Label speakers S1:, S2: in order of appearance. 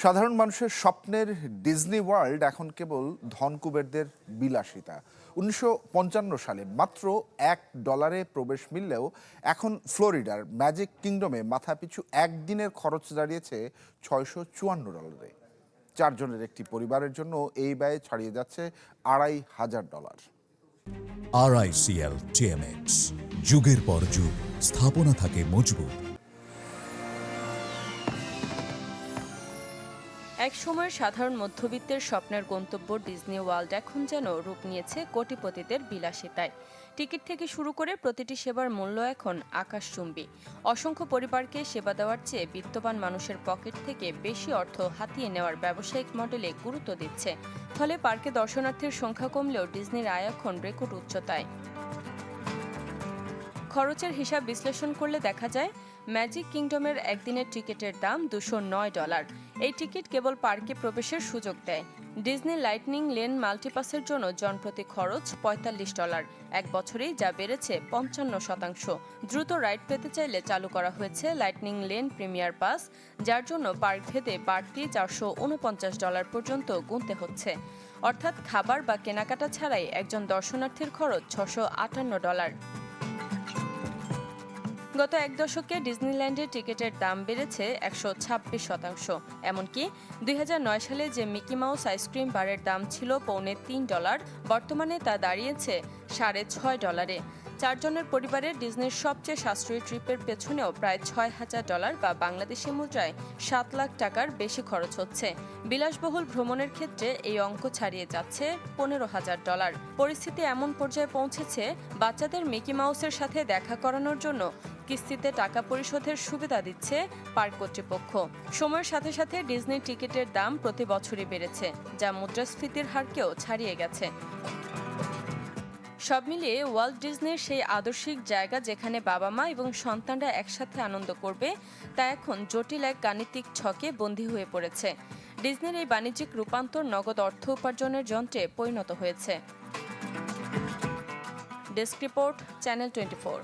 S1: সাধারণ মানুষের স্বপ্নের ডিজনি ওয়ার্ল্ড এখন কেবল ধনকুবেরদের বিলাসিতা। ১৯৫৫ সালে মাত্র $1 প্রবেশ মিললেও এখন ফ্লোরিডার ম্যাজিক কিংডমে মাথাপিছু একদিনের খরচ দাঁড়িয়েছে $৬৫৪। 4 জনের একটি পরিবারের জন্য এই ব্যয় ছাড়িয়ে যাচ্ছে $২,৫০০।
S2: RICL TMX, যুগের পর যুগ স্থাপনা থাকে মজবুত।
S3: এক সময়ের সাধারণ মধ্যবিত্তের স্বপ্নের গন্তব্য ডিজনি ওয়ার্ল্ড এখন যেন রূপ নিয়েছে কোটিপতিদের বিলাসিতায়। টিকিট থেকে শুরু করে প্রতিটি সেবার মূল্য এখন আকাশচুম্বী। অসংখ্য পরিবারকে সেবা দেওয়ার চেয়ে বিত্তবান মানুষের পকেট থেকে বেশি অর্থ হাতিয়ে নেওয়ার ব্যবসায়িক মডেলে গুরুত্ব দিচ্ছে। ফলে পার্কে দর্শনার্থীর সংখ্যা কমলেও ডিজনির আয় এখন রেকর্ড উচ্চতায়। খরচের হিসাব বিশ্লেষণ করলে দেখা যায় ম্যাজিক কিংডমের একদিনের টিকিটের দাম $209। এই টিকিট কেবল পার্কে প্রবেশের সুযোগ দেয়। ডিজনি লাইটনিং লেন মাল্টিপাসের জন্য জনপ্রতি খরচ $45। এক বছরেই যা বেড়েছে 55%। দ্রুত রাইড পেতে চাইলে চালু করা হয়েছে লাইটনিং লেন প্রিমিয়ার পাস, যার জন্য পার্ক ভেদে বাড়তি $449 পর্যন্ত গুনতে হচ্ছে। অর্থাৎ খাবার বা কেনাকাটা ছাড়াই একজন দর্শনার্থীর খরচ $658। গত এক দশকে ডিজনিল্যান্ডের টিকিটের দাম বেড়েছে 126%। এমনকি 2009 সালে যে মিকি মাউস আইসক্রিম বারের দাম ছিল $3.25, বর্তমানে তা দাঁড়িয়েছে $6.5। 4 জনের পরিবারের ডিজনির সবচেয়ে সাশ্রয়ী ট্রিপের পেছনেও প্রায় $6,000 বা বাংলাদেশি মুদ্রায় $7 লাখ টাকার বেশি খরচ হচ্ছে। বিলাসবহুল ভ্রমণের ক্ষেত্রে এই অঙ্ক ছাড়িয়ে যাচ্ছে $15,000। পরিস্থিতি এমন পর্যায়ে পৌঁছেছে, বাচ্চাদের মিকি মাউসের সাথে দেখা করানোর জন্য কিস্তিতে টাকা পরিশোধের সুবিধা দিচ্ছে পার্ক কর্তৃপক্ষ। সময়ের সাথে সাথে ডিজনির টিকিটের দাম প্রতি বছরই বেড়েছে, যা মুদ্রাস্ফীতির হারকেও ছাড়িয়ে গেছে। সব মিলিয়ে ওয়াল্ট ডিজনির সেই আদর্শিক জায়গা যেখানে বাবা মা এবং সন্তানরা একসাথে আনন্দ করবে, তা এখন জটিল এক গাণিতিক ছকে বন্দী হয়ে পড়েছে। ডিজনির এই বাণিজ্যিক রূপান্তর নগদ অর্থ উপার্জনের যন্ত্রে পরিণত হয়েছে। Desk report, channel 24।